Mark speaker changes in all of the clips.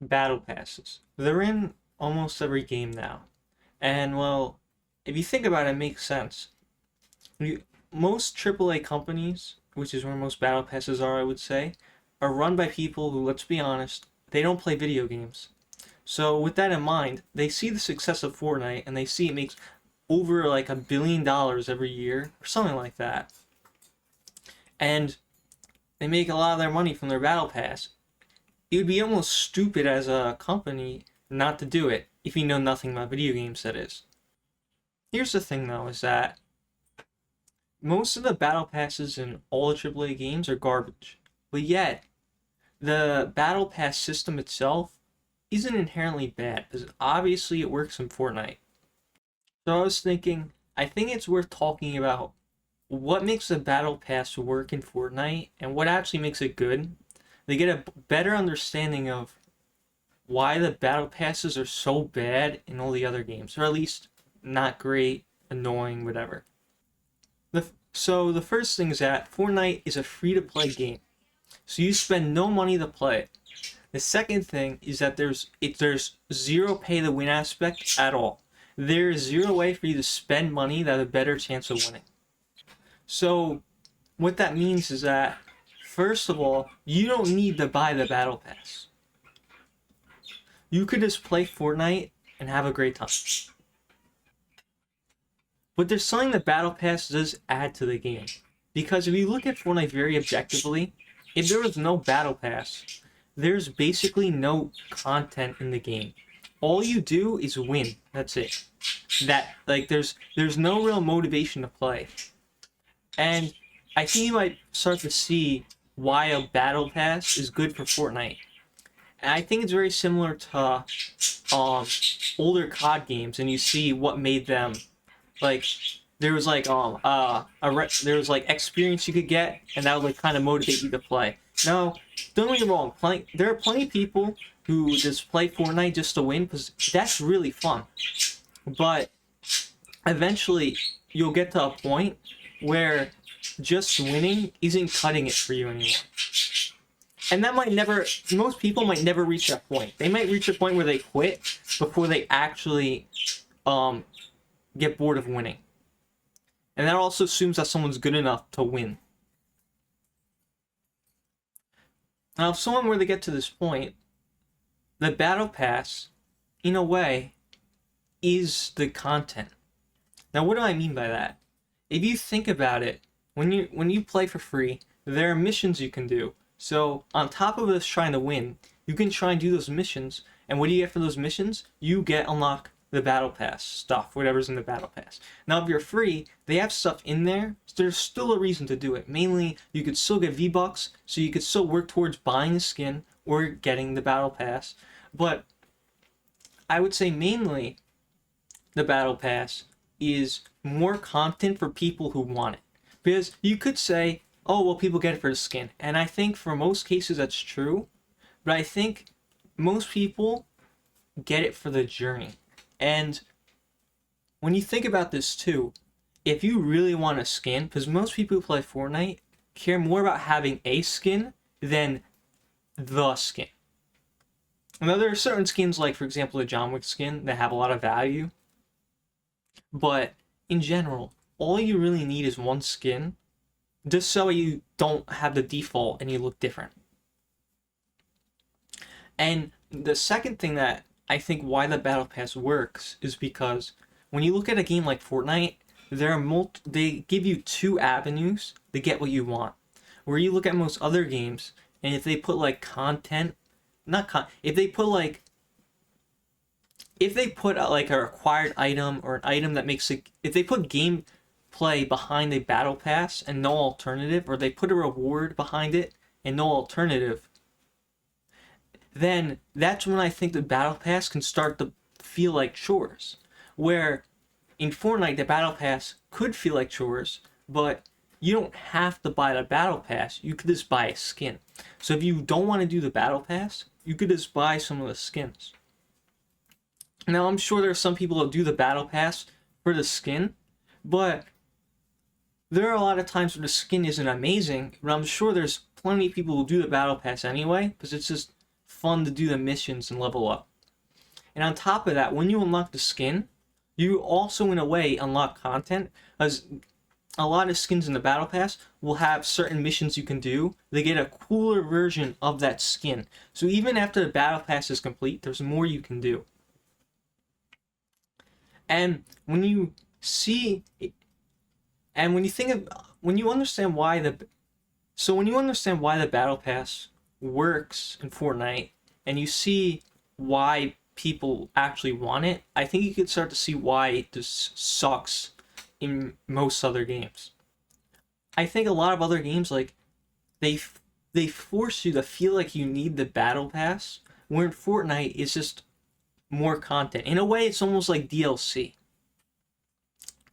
Speaker 1: Battle passes. They're in almost every game now. And well, if you think about it, it makes sense. You, most AAA companies, which is where most battle passes are, I would say, are run by people who, let's be honest, they don't play video games. So with that in mind, they see the success of Fortnite and they see it makes over like $1 billion every year or something like that. And they make a lot of their money from their battle pass. It would be almost stupid as a company not to do it if you know nothing about video games, that is. Here's the thing though, is that most of the battle passes in all the AAA games are garbage. But yet, the battle pass system itself isn't inherently bad, because obviously it works in Fortnite. So I was thinking, I think it's worth talking about what makes the battle pass work in Fortnite and what actually makes it good. They get a better understanding of why the battle passes are so bad in all the other games, or at least not great, annoying, whatever. So the first thing is that Fortnite is a free-to-play game, so you spend no money to play it. The second thing is that there's zero pay-to-win aspect at all. There's zero way for you to spend money that have a better chance of winning. So what that means is that, first of all, you don't need to buy the battle pass. You could just play Fortnite and have a great time. But there's something the battle pass does add to the game. Because if you look at Fortnite very objectively, if there was no battle pass, there's basically no content in the game. All you do is win. That's it. There's no real motivation to play. And I think you might start to see why a battle pass is good for Fortnite. And I think it's very similar to older COD games, and you see what made them like. There was there was like experience you could get, and that would like kind of motivate you to play. Now, don't get me wrong, there are plenty of people who just play Fortnite just to win, because that's really fun. But eventually, you'll get to a point where just winning isn't cutting it for you anymore. And that might never, most people might never reach that point. They might reach a point where they quit before they actually get bored of winning. And that also assumes that someone's good enough to win. Now, if someone were to get to this point, the Battle Pass, in a way, is the content. Now, what do I mean by that? If you think about it, when you play for free, there are missions you can do. So, on top of us trying to win, you can try and do those missions, and what do you get for those missions? You get unlock the Battle Pass stuff, whatever's in the Battle Pass. Now, if you're free, they have stuff in there, so there's still a reason to do it. Mainly, you could still get V-Bucks, so you could still work towards buying the skin or getting the Battle Pass. But I would say mainly the Battle Pass is more content for people who want it. Because you could say, oh, well, people get it for the skin. And I think for most cases that's true, but I think most people get it for the journey. And when you think about this too, if you really want a skin, because most people who play Fortnite care more about having a skin than the skin. Now, there are certain skins, like, for example, the John Wick skin, that have a lot of value. But in general, all you really need is one skin, just so you don't have the default and you look different. And the second thing that I think why the Battle Pass works is because when you look at a game like Fortnite, they give you two avenues to get what you want. Where you look at most other games, and if they put like content, if they put like a required item or an item that makes it, if they put gameplay behind a Battle Pass and no alternative, or they put a reward behind it and no alternative, then that's when I think the Battle Pass can start to feel like chores. Where in Fortnite, the Battle Pass could feel like chores, but you don't have to buy the Battle Pass. You could just buy a skin. So if you don't want to do the Battle Pass, you could just buy some of the skins. Now, I'm sure there are some people who do the Battle Pass for the skin, but there are a lot of times where the skin isn't amazing, but I'm sure there's plenty of people who do the Battle Pass anyway, because it's just fun to do the missions and level up. And on top of that, when you unlock the skin, you also in a way unlock content, as a lot of skins in the Battle Pass will have certain missions you can do. They get a cooler version of that skin. So even after the Battle Pass is complete, there's more you can do. And when you see, and when you think of, when you understand why when you understand why the Battle Pass works in Fortnite, and you see why people actually want it, I think you can start to see why it just sucks in most other games. I think a lot of other games, like, they force you to feel like you need the Battle Pass, where in Fortnite it's just more content. In a way, it's almost like DLC.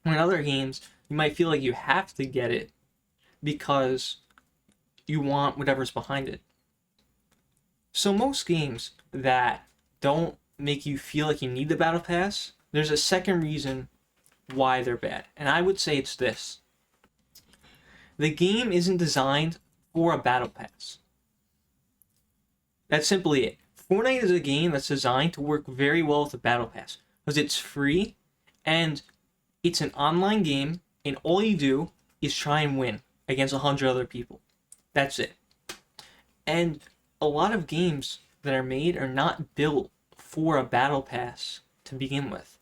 Speaker 1: In other games, you might feel like you have to get it because you want whatever's behind it. So most games that don't make you feel like you need the Battle Pass, there's a second reason why they're bad. And I would say it's this. The game isn't designed for a Battle Pass. That's simply it. Fortnite is a game that's designed to work very well with a Battle Pass because it's free and it's an online game, and all you do is try and win against 100 other people. That's it. And a lot of games that are made are not built for a Battle Pass to begin with.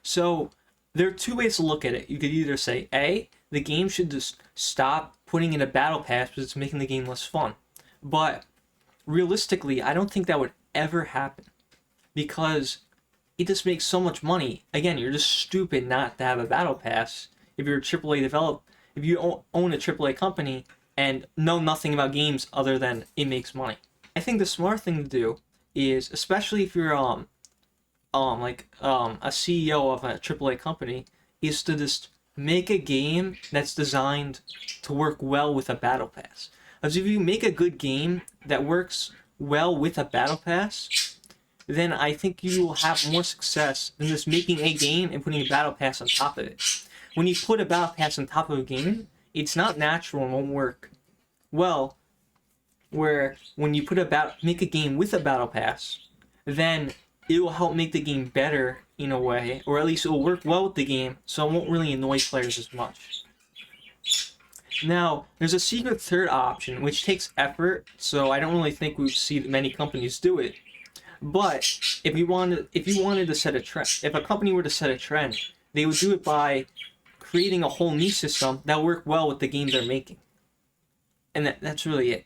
Speaker 1: So there are two ways to look at it. You could either say, A, the game should just stop putting in a Battle Pass because it's making the game less fun. But realistically, I don't think that would ever happen because it just makes so much money. Again, you're just stupid not to have a Battle Pass if you're a AAA developer, if you own a AAA company and know nothing about games other than it makes money. I think the smart thing to do is, especially if you're a CEO of a AAA company, is to just make a game that's designed to work well with a Battle Pass. Because if you make a good game that works well with a Battle Pass, then I think you will have more success than just making a game and putting a Battle Pass on top of it. When you put a Battle Pass on top of a game, it's not natural and won't work well. Where when you make a game with a Battle Pass, then it will help make the game better in a way, or at least it will work well with the game, so it won't really annoy players as much. Now, there's a secret third option, which takes effort, so I don't really think we see many companies do it. But if you wanted to set a trend, if a company were to set a trend, they would do it by creating a whole new system that work well with the game they're making. And that's really it.